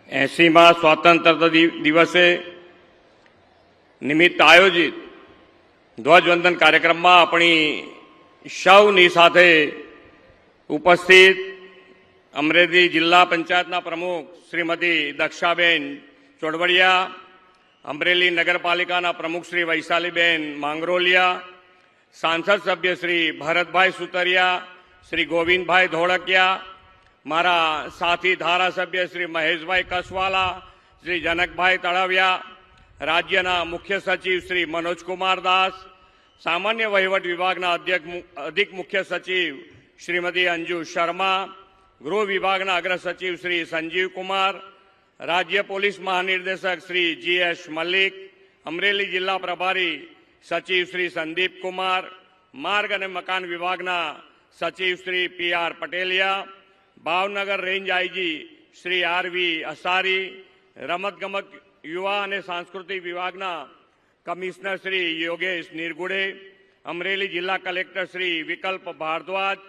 80મા સ્વાતંત્ર્ય દિવસે નિમિત્ત આયોજિત ધ્વજવંદન કાર્યક્રમમાં આપણી સૌની સાથે ઉપસ્થિત અમરેલી જિલ્લા પંચાયતના પ્રમુખ શ્રીમતી દક્ષાબેન ચોડવડિયા, અમરેલી નગરપાલિકાના પ્રમુખ શ્રી વૈશાલીબેન માંગરોલિયા, સાંસદ સભ્ય શ્રી ભરતભાઈ સુતરિયા, શ્રી ગોવિંદભાઈ ધોળકિયા, મારા સાથી ધારાસભ્ય શ્રી મહેશભાઈ કસવાલા, શ્રી જનકભાઈ તળાવિયા, રાજ્યના મુખ્ય સચિવ શ્રી મનોજકુમાર દાસ, સામાન્ય વહીવટ વિભાગના અધિક મુખ્ય સચિવ શ્રીમતી અંજુ શર્મા, ગૃહ વિભાગના અગ્ર સચિવ શ્રી સંજીવ કુમાર, રાજ્ય પોલીસ મહાનિર્દેશક શ્રી GS મલ્લિક, અમરેલી જિલ્લા પ્રભારી સચિવ શ્રી સંદીપ કુમાર, માર્ગ અને મકાન વિભાગના સચિવ Shri PR Patelia, Bhavnagar range IG Shri RV Asari, રમતગમત યુવા અને સાંસ્કૃતિક વિભાગના કમિશનર શ્રી યોગેશ નિરગુડે, અમરેલી જિલ્લા કલેક્ટર શ્રી વિકલ્પ ભારદ્વાજ,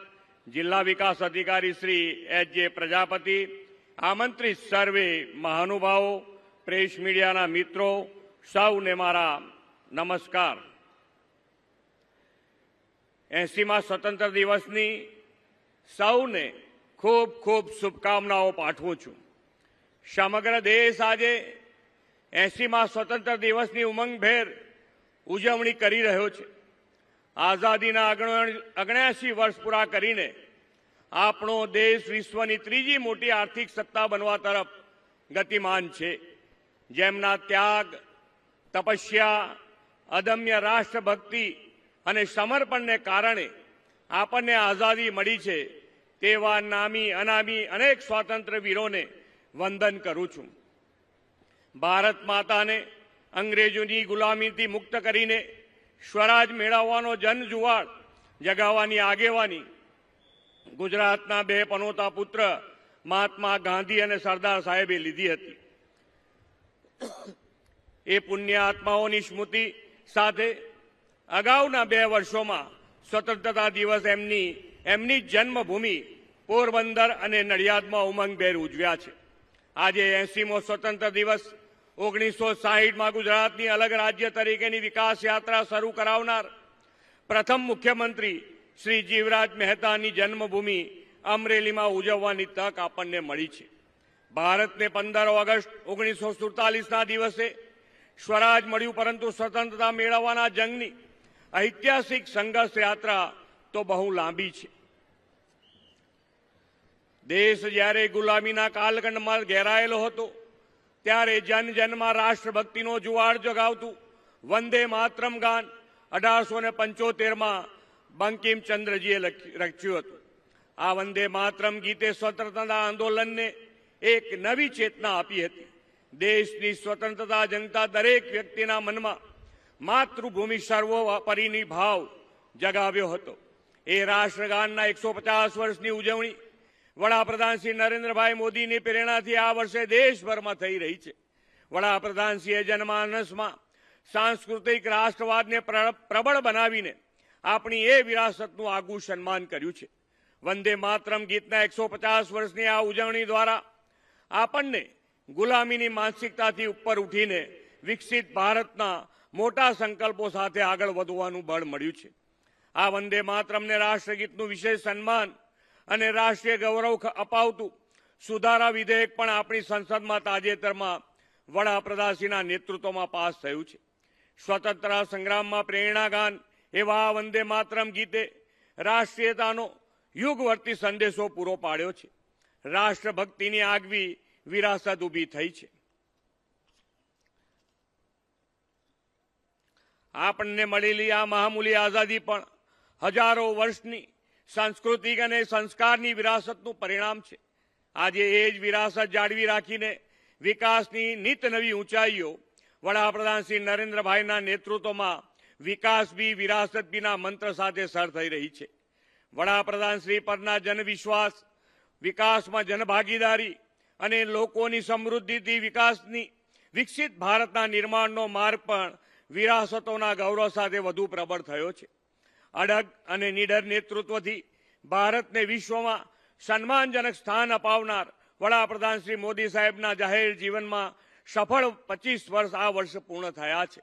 જિલ્લા વિકાસ અધિકારી શ્રી HJ પ્રજાપતિ, આમંત્રિત સર્વે મહાનુભાવો, પ્રેસ મીડિયાના મિત્રો, સૌને મારા નમસ્કાર. 80મા સ્વતંત્ર દિવસની સૌને ખૂબ ખૂબ શુભકામનાઓ પાઠવું છું. સમગ્ર દેશ આજે 80મા સ્વતંત્ર દિવસની ઉમંગભેર ઉજવણી કરી રહ્યો છે. આઝાદીના 79 વર્ષ પૂરા કરીને આપણો દેશ વિશ્વની ત્રીજી મોટી આર્થિક સત્તા બનવા તરફ ગતિમાન છે. જેમના ત્યાગ, તપસ્યા, અદમ્ય રાષ્ટ્રભક્તિ અને સમર્પણને કારણે આપણને આઝાદી મળી છે, તેવા નામી અનામી અનેક સ્વાતંત્ર્ય વીરોને વંદન કરું છું. ભારત માતાને અંગ્રેજોની ગુલામીથી મુક્ત કરીને સ્વરાજ મેળવવાનો જનજુવાળ જગાવવાની આગેવાની ગુજરાતના બે પનોતા પુત્ર મહાત્મા ગાંધી અને સરદાર સાહેબે લીધી હતી. એ પુણ્ય આત્માઓની સ્મૃતિ સાથે અગાઉના 2 વર્ષોમાં સ્વતંત્રતા દિવસ એમની જન્મભૂમિ પોરબંદર અને નડિયાદમાં ઉમંગભેર ઉજવ્યા છે. આજે 80મો સ્વતંત્ર દિવસ 1960માં ગુજરાતની અલગ રાજ્ય તરીકેની વિકાસ યાત્રા શરૂ કરાવનાર પ્રથમ મુખ્યમંત્રી શ્રી જીવરાજ મહેતાની જન્મભૂમિ અમરેલીમાં ઉજવવાની તક આપણને મળી છે. ભારતને 15 ઓગસ્ટ 1947ના દિવસે સ્વરાજ મળ્યું, પરંતુ સ્વતંત્રતા મેળવવાના જંગની ઐતિહાસિક સંઘર્ષ યાત્રા તો બહુ લાંબી છે. દેશ જ્યારે ગુલામીના કાલખંડમાં ઘેરાયેલો હતો ત્યારે જનજનમાં રાષ્ટ્રભક્તિનો જુવાળ જગાવતું વંદે માતરમ ગાન 1875માં બંકિમચંદ્રજીએ રચ્યું હતું. આ વંદે માતરમ ગીતે સ્વતંત્રતા આંદોલનને એક નવી ચેતના આપી હતી. દેશની સ્વતંત્રતા જંગતા દરેક વ્યક્તિના મનમાં માતૃભૂમિ સર્વોપરીની ભાવ જગાવ્યો હતો. એ રાષ્ટ્રગાનના 150 વર્ષની ઉજવણી વડાપ્રધાન શ્રી નરેન્દ્રભાઈ મોદીની પ્રેરણાથી આ વર્ષે દેશભરમાં થઈ રહી છે. વડાપ્રધાનશ્રીએ જનમાનસમાં સાંસ્કૃતિક રાષ્ટ્રવાદને પ્રબળ બનાવીને આપણી એ વિરાસતનું આગવું સન્માન કર્યું છે. વંદે માતરમ ગીતના 150 વર્ષની આ ઉજવણી દ્વારા આપણને ગુલામીની માનસિકતાથી ઉપર ઉઠીને વિકસિત ભારતના મોટા સંકલ્પો સાથે આગળ વધવાનું બળ મળ્યું છે. આ વંદે માતરમને રાષ્ટ્રગીતનું વિશેષ સન્માન અને રાષ્ટ્રીય ગૌરવ અપાવતું સુધારા વિધેયક પણ આપણી સંસદમાં તાજેતરમાં વડાપ્રધાનશ્રીના નેતૃત્વમાં પાસ થયું છે. સ્વતંત્રતા સંગ્રામમાં પ્રેરણાગાન એવા વંદે માતરમ ગીતે રાષ્ટ્રીયતાનો યુગવર્તી સંદેશો પૂરો પાડ્યો છે. રાષ્ટ્રભક્તિની આગવી વિરાસત ઊભી થઈ છે. આપણને મળેલી આ મહામૂલી આઝાદી પણ હજારો વર્ષની સાંસ્કૃતિક અને સંસ્કારની વિરાસતનું પરિણામ છે. આજે એ જ વિરાસત જાળવી રાખીને વિકાસની નિત નવી ઊંચાઈઓ વડાપ્રધાન શ્રી નરેન્દ્રભાઈના નેતૃત્વમાં વિકાસ બી વિરાસત બીના મંત્ર સાથે સર થઈ રહી છે. વડાપ્રધાન શ્રી પરના જનવિશ્વાસ, વિકાસમાં જનભાગીદારી અને લોકોની સમૃદ્ધિથી વિકાસની વિકસિત ભારતના નિર્માણનો માર્ગ પણ વિરાસતોના ગૌરવ સાથે વધુ પ્રબળ થયો છે. અડગ અને નિડર નેતૃત્વથી ભારતને વિશ્વમાં સન્માનજનક સ્થાન અપાવનાર વડાપ્રધાન શ્રી મોદી સાહેબના જાહેર જીવનમાં સફળ 25 વર્ષ આ વર્ષ પૂર્ણ થયા છે.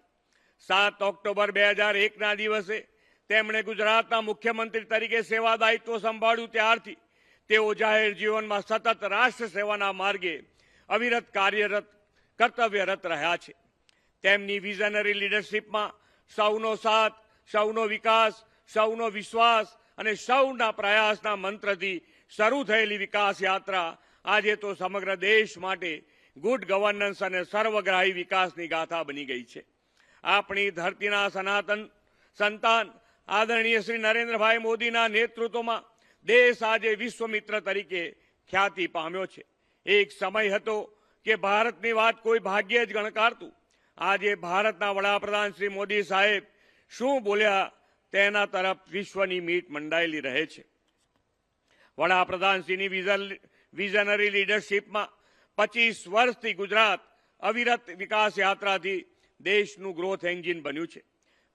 7 ઓક્ટોબર 2001ના દિવસે તેમણે ગુજરાતના મુખ્યમંત્રી તરીકે સેવા દાયિત્વ સંભાળ્યું ત્યારથી તેઓ જાહેર જીવનમાં સતત રાષ્ટ્ર સેવાના માર્ગે અવિરત કાર્યરત કર્તવ્યરત રહ્યા છે. તેમની વિઝનરી લીડરશીપમાં સૌનો સાથ, સૌનો વિકાસ, સૌનો વિશ્વાસ અને સૌના પ્રયાસના મંત્રથી શરૂ થયેલી વિકાસ યાત્રા આજે તો સમગ્ર દેશ માટે ગુડ ગવર્નન્સ અને સર્વગ્રાહી વિકાસની ગાથા બની ગઈ છે. આપણી ધરતીના સનાતન સંતાન આદરણીય શ્રી નરેન્દ્રભાઈ મોદીના નેતૃત્વમાં દેશ આજે વિશ્વમિત્ર તરીકે ખ્યાતિ પામ્યો છે. એક સમય હતો કે ભારતની વાત કોઈ ભાગ્યે જ ગણકારતું. આજે ભારતના વડાપ્રધાન શ્રી મોદી સાહેબ શું બોલ્યા તેના તરફ વિશ્વની મીટ મંડાયેલી રહે છે. વડાપ્રધાનશ્રીની વિઝનરી લીડરશીપમાં 25 વર્ષથી ગુજરાત અવિરત વિકાસ યાત્રાથી દેશનું ગ્રોથ એન્જિન બન્યું છે.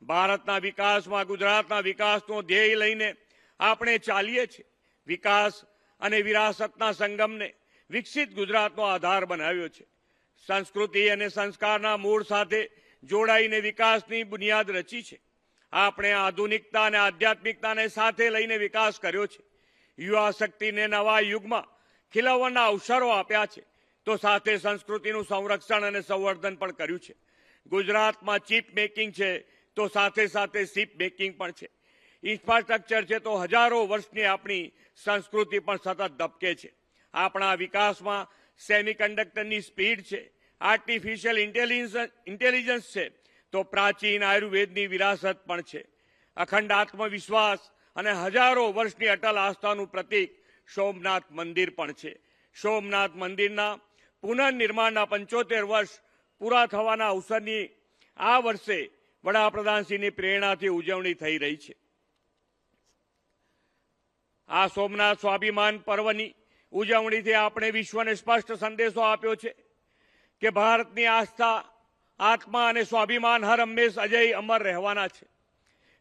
ભારતના વિકાસમાં ગુજરાતના વિકાસનો ધ્યેય લઈને આપણે ચાલીએ છીએ. વિકાસ અને વિરાસતના સંગમને વિકસિત ગુજરાતનો આધાર બનાવ્યો છે. સંસ્કૃતિ અને સંસ્કારના મૂળ સાથે જોડાઈને વિકાસની બુનિયાદ રચી છે. આપણે આધુનિકતા અને આધ્યાત્મિકતાને સાથે લઈને વિકાસ કર્યો છે. યુવા શક્તિને નવા યુગમાં ખીલવવાના અવસરો આપ્યા છે, તો સાથે સંસ્કૃતિનું સંરક્ષણ અને સંવર્ધન પણ કર્યું છે. ગુજરાતમાં ચીપ મેકિંગ છે, તો સાથે સાથે શિપ મેકિંગ પણ છે. ઇન્ફ્રાસ્ટ્રક્ચર છે, તો હજારો વર્ષની આપણી સંસ્કૃતિ પણ સતત ધબકે છે. આપણા વિકાસમાં સેમિકન્ડક્ટરની સ્પીડ છે, આર્ટિફિશિયલ ઇન્ટેલિજન્સ છે, તો પ્રાચીન આયુર્વેદની વિરાસત પણ છે. અખંડ આત્મવિશ્વાસ અને હજારો વર્ષની અટલ આસ્થાનું પ્રતીક સોમનાથ મંદિર પણ છે. સોમનાથ મંદિરના પુનઃનિર્માણના 75 વર્ષ પૂરા થવાના અવસરની આ વર્ષે વડાપ્રધાનશ્રીની પ્રેરણાથી ઉજવણી થઈ રહી છે. આ સોમનાથ સ્વાભિમાન પર્વની ઉજવણીથી આપણે વિશ્વને સ્પષ્ટ સંદેશો આપ્યો છે કે ભારતની આસ્થા, આત્મા અને સ્વાભિમાન હર હંમેશ અજય અમર રહેવાના છે.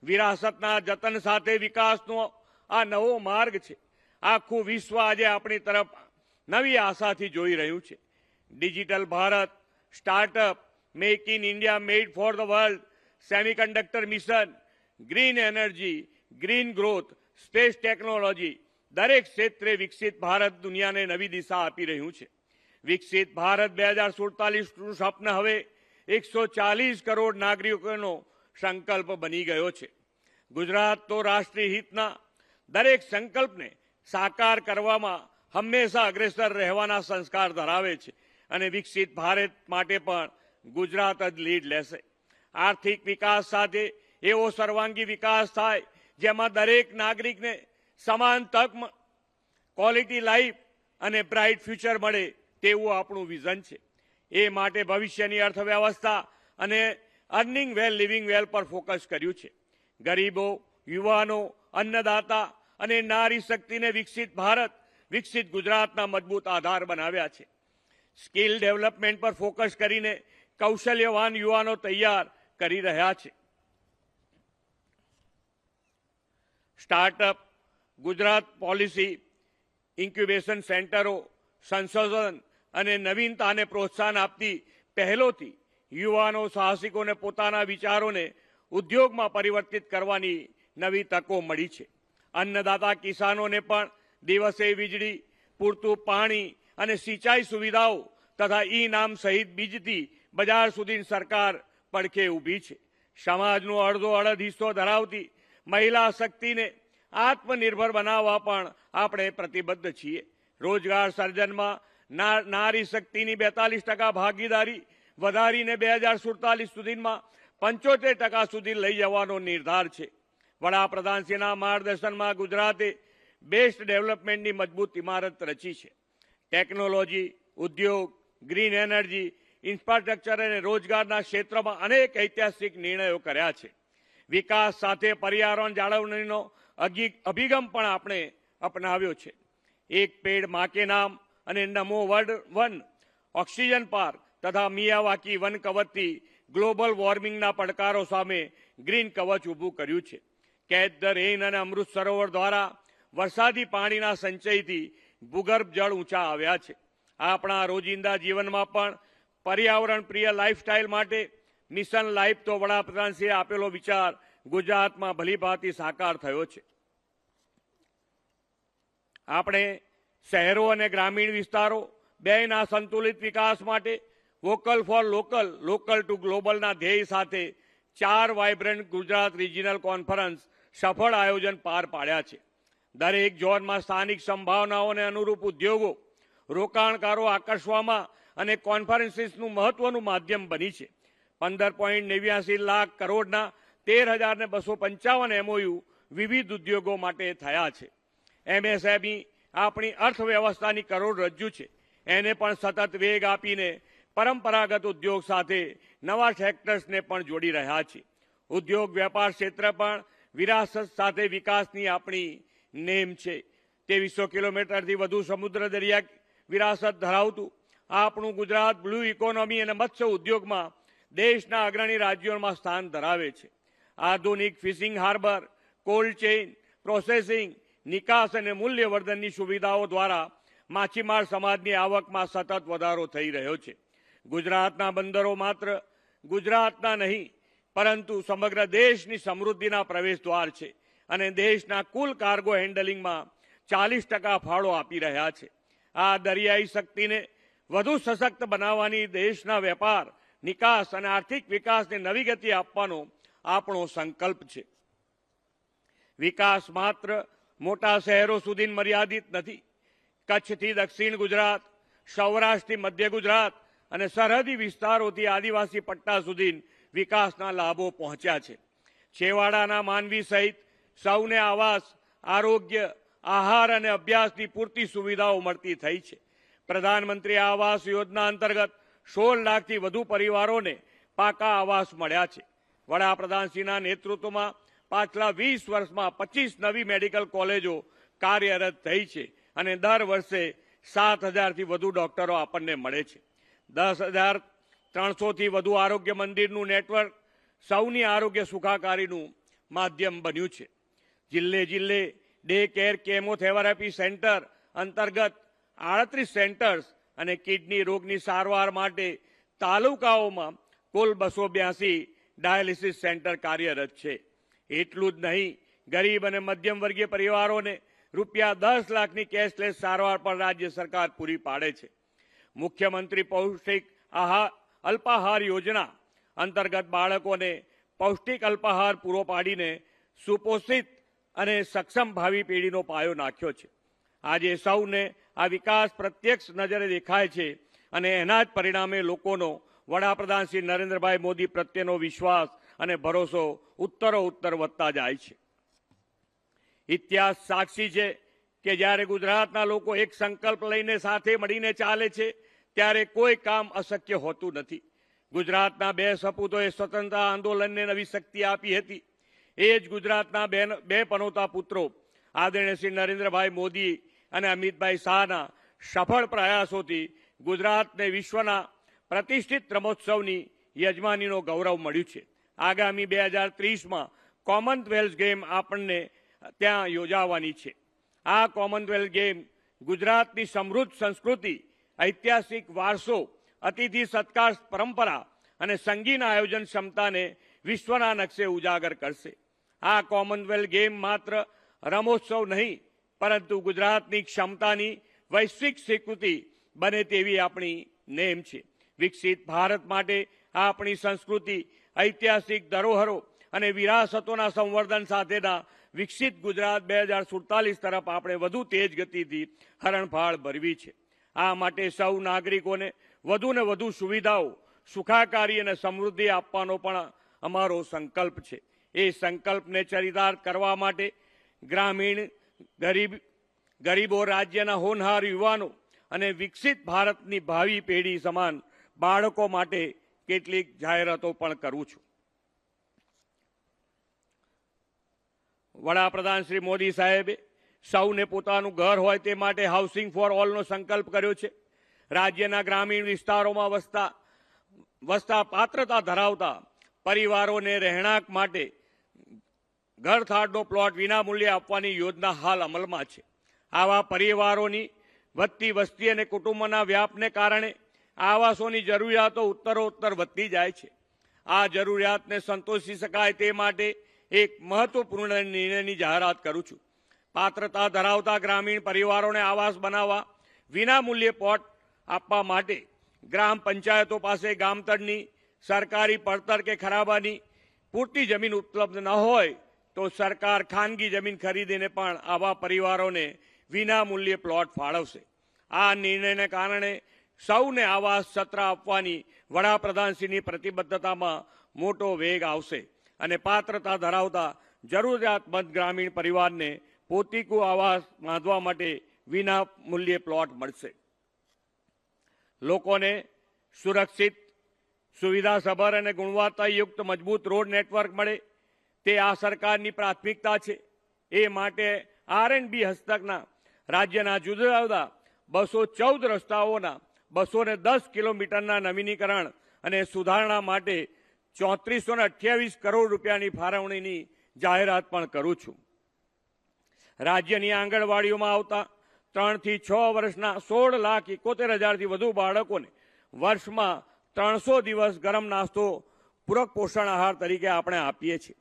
વિરાસતના જતન સાથે વિકાસનો આ નવો માર્ગ છે. આખું વિશ્વ આજે આપણી તરફ નવી આશાથી જોઈ રહ્યું છે. Digital Bharat, startup, make in India, made for the world, semiconductor mission, green energy, green growth, space technology, દરેક ક્ષેત્રે વિકસિત ભારત દુનિયાને નવી દિશા આપી રહ્યું છે. વિકસિત ભારત 2047નું સ્વપ્ન હવે 140 કરોડ નાગરિકોનો સંકલ્પ બની ગયો છે. ગુજરાત તો રાષ્ટ્રીય હિતના દરેક સંકલ્પને સાકાર કરવામાં હંમેશા અગ્રેસર રહેવાના સંસ્કાર ધરાવે છે અને વિકસિત ભારત માટે પણ ગુજરાત જ લીડ લેશે. આર્થિક વિકાસ સાથે એવો સર્વાંગી વિકાસ થાય જેમાં દરેક નાગરિકને સમાન તક, ક્વોલિટી લાઈફ અને બ્રાઇટ ફ્યુચર મળે તેવું આપણું વિઝન છે. એ માટે ભવિષ્યની અર્થવ્યવસ્થા અને અર્નિંગ વેલ, લિવિંગ વેલ પર ફોકસ કર્યું છે. ગરીબો, યુવાનો, અન્નદાતા અને નારી શક્તિને વિકસિત ભારત, વિકસિત ગુજરાતના મજબૂત આધાર બનાવ્યા છે. સ્કિલ ડેવલપમેન્ટ પર ફોકસ કરીને કૌશલ્યવાન યુવાનો તૈયાર કરી રહ્યા છે. સ્ટાર્ટઅપ, ગુજરાત પોલિસી, ઇન્ક્યુબેશન સેન્ટરો, સંશોધન અને નવીનતાને પ્રોત્સાહન આપતી પહેલોથી યુવાનો, સાહસિકોને પોતાના વિચારોને ઉદ્યોગમાં પરિવર્તિત કરવાની નવી તકો મળી છે. અન્નદાતા કિસાનોને પણ દિવસે વીજળી, પૂરતું પાણી અને સિંચાઈ સુવિધાઓ તથા ઈ-નામ સહિત બીજથી બજાર સુધી સરકાર પડખે ઊભી છે. સમાજનો અડધો અડધ હિસ્સો ધરાવતી મહિલા શક્તિને આત્મનિર્ભર બનાવવા પણ આપણે પ્રતિબદ્ધ છીએ. રોજગાર સર્જનમાં નારી શક્તિની 42% ભાગીદારી વધારીને 2047 સુધીમાં 75% સુધી લઈ જવાનો નિર્ધાર છે. વડાપ્રધાનશ્રીના માર્ગદર્શનમાં ગુજરાતે બેસ્ટ ડેવલપમેન્ટની મજબૂત ઇમારત રચી છે. ટેકનોલોજી, ઉદ્યોગ, ગ્રીન એનર્જી, ઇન્ફ્રાસ્ટ્રક્ચર અને રોજગારના ક્ષેત્રમાં અનેક ઐતિહાસિક નિર્ણયો કર્યા છે. વિકાસ સાથે પર્યાવરણ જાળવણીનો અભિગમ પણ આપણે અપનાવ્યો છે. એક પેડ માં કે નામ અને નમો વન ઓક્સિજન પાર્ક તથા મિયાવાકી વન કવચથી ગ્લોબલ વોર્મિંગના પડકારો સામે ગ્રીન કવચ ઊભું કર્યું છે. કેચ ધ રેઇન અને અમૃત સરોવર દ્વારા વરસાદી પાણીના સંચયથી ભૂગર્ભ જળ ઊંચા આવ્યા છે. આપણા રોજિંદા જીવનમાં પણ પર્યાવરણ પ્રિય લાઈફસ્ટાઈલ માટે મિશન લાઈફ તો વડાપ્રધાનશ્રીએ આપેલો વિચાર ગુજરાતમાં ભલીભાંતિ સાકાર થયો છે. આપણે શહેરો અને ગ્રામીણ વિસ્તારો બેયના સંતુલિત વિકાસ માટે vocal for local, local to ગ્લોબલના ધ્યેય સાથે 4 વાઇબ્રન્ટ ગુજરાત રિજિનલ કોન્ફરન્સ સફળ આયોજન પાર પાડ્યા છે. દરેક ઝોનમાં સ્થાનિક સંભાવનાઓને અનુરૂપ ઉદ્યોગો, રોકાણકારો આકર્ષવામાં અને કોન્ફરન્સીસનું મહત્વનું માધ્યમ બની છે. 15.89 લાખ કરોડના 13,255 MOU વિવિધ ઉદ્યોગો માટે થયા છે. MSME આપણી અર્થવ્યવસ્થાની કરોડરજ્જુ છે. એને પણ સતત વેગ આપીને પરંપરાગત ઉદ્યોગ સાથે નવા સેક્ટર્સને પણ જોડી રહ્યા છે. ઉદ્યોગ વેપાર ક્ષેત્ર પણ વિરાસત સાથે વિકાસની આપણી નેમ છે. 2300 કિલોમીટરથી વધુ સમુદ્ર દરિયા વિરાસત ધરાવતું આપણું ગુજરાત બ્લુ ઇકોનોમી અને મત્સ્ય ઉદ્યોગમાં દેશના અગ્રણી રાજ્યોમાં સ્થાન ધરાવે છે. આધુનિક fishing harbour, cold chain, processing, નિકાસ અને મૂલ્યવર્ધનની સુવિધાઓ દ્વારા માછીમાર સમાજની આવકમાં સતત વધારો થઈ રહ્યો છે. ગુજરાતના બંદરો માત્ર ગુજરાતના નહીં પરંતુ સમગ્ર દેશની સમૃદ્ધિના પ્રવેશ દ્વાર છે અને દેશના કુલ કાર્ગો હેન્ડલિંગમાં 40% ફાળો આપી રહ્યા છે. આ દરિયાઈ શક્તિને વધુ સશક્ત બનાવવાની દેશના વેપાર, નિકાસ અને આર્થિક વિકાસને નવી ગતિ આપવાનો આપણો સંકલ્પ છે. વિકાસ માત્ર મોટા શહેરો સુધી મર્યાદિત નથી. કચ્છથી દક્ષિણ ગુજરાત, સૌરાષ્ટ્રથી મધ્ય ગુજરાત અને સરહદી વિસ્તારોથી આદિવાસી પટ્ટા સુધી વિકાસના લાભો પહોંચ્યા છે. છેવાડાના માનવી સહિત સૌને આવાસ, આરોગ્ય, આહાર અને અભ્યાસની પૂરતી સુવિધાઓ મળતી થઈ છે. પ્રધાનમંત્રી આવાસ યોજના અંતર્ગત 16 લાખથી વધુ પરિવારોને પાકા આવાસ મળ્યા છે. વડાપ્રધાનશ્રીના નેતૃત્વમાં પાછલા 20 વર્ષમાં 25 નવી મેડિકલ કોલેજો કાર્યરત થઈ છે અને દર વર્ષે 7,000થી વધુ ડોક્ટરો આપણને મળે છે. 10,300થી વધુ આરોગ્ય મંદિરનું નેટવર્ક સૌની આરોગ્ય સુખાકારીનું માધ્યમ બન્યું છે. જિલ્લે જિલ્લે ડે કેર કેમોથેરાપી સેન્ટર અંતર્ગત 38 સેન્ટર્સ અને કિડની રોગની સારવાર માટે તાલુકાઓમાં કુલ 282 ડાયાલિસિસ સેન્ટર કાર્યરત છે. એટલું જ નહીં, ગરીબ અને મધ્યમ વર્ગીય પરિવારોને રૂપિયા 10 લાખની કેશલેસ સારવાર પણ રાજ્ય સરકાર પૂરી પાડે છે. મુખ્યમંત્રી પૌષ્ટિક અલ્પાહાર યોજના અંતર્ગત બાળકોને પૌષ્ટિક અલ્પાહાર પૂરો પાડીને સુપોષિત અને સક્ષમ ભાવિ પેઢીનો પાયો નાખ્યો છે. આજે સૌને આ વિકાસ પ્રત્યક્ષ નજરે દેખાય છે અને એના જ પરિણામે લોકોનો વડાપ્રધાન શ્રી નરેન્દ્રભાઈ મોદી પ્રત્યેનો વિશ્વાસ અને ભરોસો ઉત્તરોત્તર વધતા જાય છે. ઇતિહાસ સાક્ષી છે કે જ્યારે ગુજરાતના લોકો એક સંકલ્પ લઈને સાથે મળીને ચાલે છે ત્યારે કોઈ કામ અશક્ય હોતું નથી. ગુજરાતના 2 સપૂતોએ સ્વતંત્રતા આંદોલનને નવી શક્તિ આપી હતી. એ જ ગુજરાતના બે પનોતા પુત્રો આદરણીય શ્રી નરેન્દ્રભાઈ મોદી અને અમિતભાઈ શાહના સફળ પ્રયાસોથી ગુજરાતને વિશ્વના પ્રતિષ્ઠિત રમોત્સવની યજમાનીનો ગૌરવ મળ્યું છે. આગામી 2030માં કોમનવેલ્થ ગેમ આપણને ત્યાં યોજાવાની છે. આ કોમનવેલ્થ ગેમ ગુજરાતની સમૃદ્ધ સંસ્કૃતિ, ઐતિહાસિક વારસો, અતિથિ સત્કાર પરંપરા અને સંગીન આયોજન ક્ષમતાને વિશ્વના નકશે ઉજાગર કરશે. આ કોમનવેલ્થ ગેમ માત્ર રમોત્સવ નહીં પરંતુ ગુજરાતની ક્ષમતાની વૈશ્વિક સ્વીકૃતિ બને તેવી આપણી નેમ છે. વિકસિત ભારત માટે આપણી સંસ્કૃતિ, ઐતિહાસિક ધરોહરો અને વિરાસતોના સંવર્ધન સાથેના વિકસિત ગુજરાત 2047 તરફ આપણે વધુ તેજ ગતિથી હરણફાળ ભરવી છે. આ માટે સૌ નાગરિકોને વધુને વધુ સુવિધાઓ, સુખાકારી અને સમૃદ્ધિ આપવાનો પણ અમારો સંકલ્પ છે. એ સંકલ્પને ચરિતાર્થ કરવા માટે ગ્રામીણ ગરીબો, રાજ્યના હોનહાર યુવાનો અને વિકસિત ભારતની ભાવિ પેઢી સમાન બાળકો માટે કેટલીક જાહેરાતો પણ કરું છું. વડાપ્રધાન શ્રી મોદી સાહેબે સૌને પોતાનું ઘર હોય તે માટે હાઉસિંગ ફોર ઓલનો સંકલ્પ કર્યો છે. રાજ્યના ગ્રામીણ વિસ્તારોમાં વસતા પાત્રતા ધરાવતા પરિવારોને રહેણાંક માટે ઘરથાળનો પ્લોટ વિના મૂલ્યે આપવાની યોજના હાલ અમલમાં છે. આવા પરિવારોની વધતી વસ્તી અને કુટુંબોના વ્યાપને કારણે આવાસોની જરૂરિયાતો ઉત્તરોત્તર વધતી જાય છે. આ જરૂરિયાતને સંતોષી શકાય તે માટે એક મહત્વપૂર્ણ નિર્ણયની જાહેરાત કરું છું. પાત્રતા ધરાવતા ગ્રામીણ પરિવારોને આવાસ બનાવવા વિનામૂલ્યે પ્લોટ આપવા માટે ગ્રામ પંચાયતો પાસે ગામતળની સરકારી પડતર કે ખરાબાની પૂરતી જમીન ઉપલબ્ધ ન હોય તો સરકાર ખાનગી જમીન ખરીદીને પણ આવા પરિવારોને વિનામૂલ્યે પ્લોટ ફાળવશે. આ નિર્ણયને કારણે સૌને આવાસ છત્ર આપવાની વડાપ્રધાનશ્રીની પ્રતિબદ્ધતામાં મોટો વેગ આવશે અને પાત્રતા ધરાવતા જરૂરિયાતમંદ ગ્રામીણ પરિવારને પોતીકું આવાસ બાંધવા માટે વિનામૂલ્યે પ્લોટ મળશે. લોકોને સુરક્ષિત, સુવિધાસભર અને ગુણવત્તાયુક્ત મજબૂત રોડ નેટવર્ક મળે તે આ સરકારની પ્રાથમિકતા છે. એ માટે R&B હસ્તકના રાજ્યના જુદા જુદા 214 રસ્તાઓના 210 કિલોમીટરના નવીનીકરણ અને સુધારણા માટે 3428 કરોડ રૂપિયાની ફાળવણીની જાહેરાત પણ કરું છું. રાજ્યની આંગણવાડીઓમાં આવતા 3 થી 6 વર્ષના 16,71,000થી વધુ બાળકોને વર્ષમાં 300 દિવસ ગરમ નાસ્તો પૂરક પોષણ આહાર તરીકે આપણે આપીએ છીએ.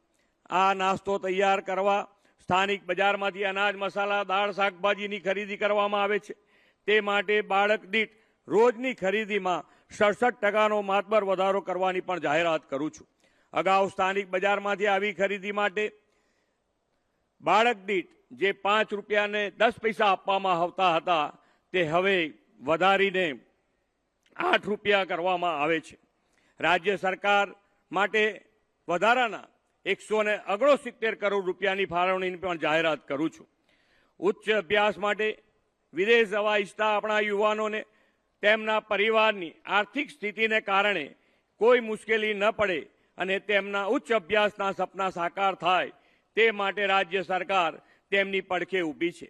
આ નાસ્તો તૈયાર કરવા સ્થાનિક બજારમાંથી અનાજ, મસાલા, દાળ, શાકભાજીની ખરીદી કરવામાં આવે છે. તે માટે બાળક દીઠ રોજની ખરીદીમાં 67% માતબર વધારો કરવાની પણ જાહેરાત કરું છું. અગાઉ સ્થાનિક બજારમાંથી આવી ખરીદી માટે બાળક દીઠ જે 5 રૂપિયા ને 10 પૈસા આપવામાં આવતા હતા તે હવે વધારીને 8 રૂપિયા કરવામાં આવે છે. રાજ્ય સરકાર માટે વધારાના 169 કરોડ રૂપિયાની ફાળવણીની પણ જાહેરાત કરું છું. ઉચ્ચ અભ્યાસ માટે વિદેશ જવા ઈચ્છતા આપણા યુવાનોને તેમના પરિવારની આર્થિક સ્થિતિને કારણે કોઈ મુશ્કેલી ન પડે અને તેમના ઉચ્ચ અભ્યાસના સપના સાકાર થાય તે માટે રાજ્ય સરકાર તેમની પડખે ઊભી છે.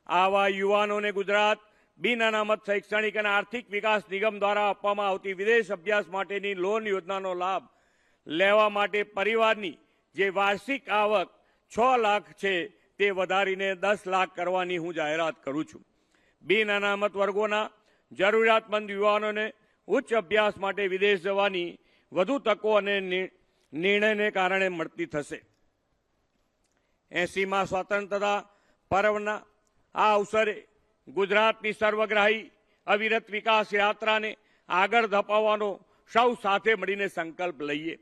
આવા યુવાનોને ગુજરાત બિન અનામત શૈક્ષણિક અને આર્થિક વિકાસ નિગમ દ્વારા આપવામાં આવતી વિદેશ અભ્યાસ માટેની લોન યોજનાનો લાભ લેવા માટે પરિવારની જે વાર્ષિક આવક 6 લાખ છે તે વધારીને 10 લાખ કરવાની હું જાહેરાત કરું છું. બિન અનામત વર્ગોના જરૂરિયાતમંદ યુવાનોને ઉચ્ચ અભ્યાસ માટે વિદેશ જવાની વધુ તકો અને નિર્ણયને કારણે મળતી થશે. 80મા સ્વતંત્રતા પર્વના આ અવસરે ગુજરાતની સર્વગ્રાહી અવિરત વિકાસ યાત્રાને આગળ ધપાવવાનો સૌ સાથે મળીને સંકલ્પ લઈએ.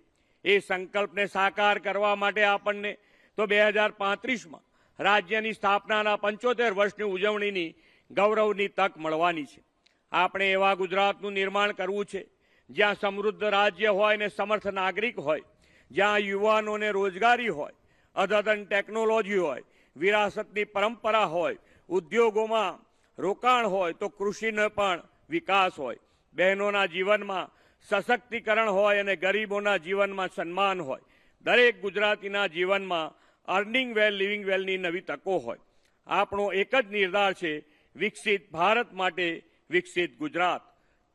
એ સંકલ્પને સાકાર કરવા માટે આપણને તો 2035માં રાજ્યની સ્થાપનાના 75 વર્ષની ઉજવણીની ગૌરવની તક મળવાની છે. આપણે એવા ગુજરાતનું નિર્માણ કરવું છે જ્યાં સમૃદ્ધ રાજ્ય હોય ને સમર્થ નાગરિક હોય, જ્યાં યુવાનોને રોજગારી હોય, અદ્યતન ટેકનોલોજી હોય, વિરાસતની પરંપરા હોય, ઉદ્યોગોમાં રોકાણ હોય તો કૃષિનો પણ વિકાસ હોય, બહેનોના જીવનમાં સશક્તિકરણ હોય અને ગરીબોના જીવનમાં સન્માન હોય, દરેક ગુજરાતીના જીવનમાં અર્નિંગ વેલ, લિવિંગ વેલની નવી તકો હોય. આપણો એક જ નિર્ધાર છે, વિકસિત ભારત માટે વિકસિત ગુજરાત.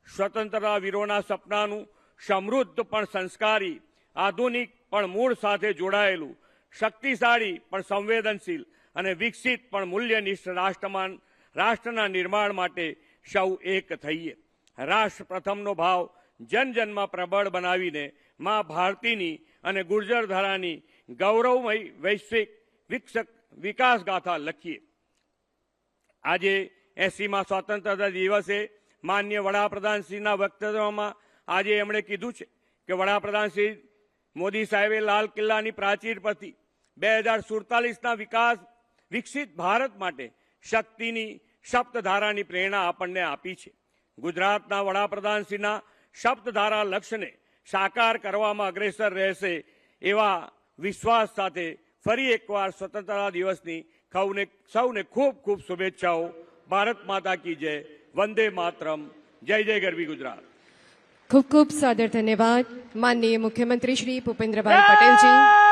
સ્વતંત્રતા વીરોના સપનાનું સમૃદ્ધ પણ સંસ્કારી, આધુનિક પણ મૂળ સાથે જોડાયેલું, શક્તિશાળી પણ સંવેદનશીલ અને વિકસિત પણ મૂલ્યનિષ્ઠ રાષ્ટ્રના નિર્માણ માટે સૌ એક થઈએ. રાષ્ટ્ર પ્રથમનો ભાવ જનજનમાં પ્રબળ બનાવીને મા ભારતીની અને ગુર્જર ધારાની ગૌરવમય વૈશ્વિક વિકાસ ગાથા લખીએ. આજે 80મા સ્વાતંત્ર્ય દિવસે માન્ય વડાપ્રધાનશ્રીના વક્તવ્યમાં આજે એમણે કીધું છે કે વડાપ્રધાનશ્રી મોદી સાહેબે લાલ કિલ્લાની પ્રાચીર પરથી 2047ના વિકસિત ભારત માટે શક્તિની સપ્તધારાની પ્રેરણા આપણને આપી છે. ગુજરાતના વડાપ્રધાનશ્રીના સપ્તધારા લક્ષ્યને સાકાર કરવામાં અગ્રેસર રહેશે એવા વિશ્વાસ સાથે ફરી એકવાર સ્વતંત્રતા દિવસની સૌને ખૂબ ખૂબ શુભેચ્છાઓ. ભારત માતા કી જય. વંદે માતરમ. જય જય ગરવી ગુજરાત. ખૂબ ખૂબ સાદર ધન્યવાદ માનનીય મુખ્યમંત્રી શ્રી ભૂપેન્દ્રભાઈ પટેલજી.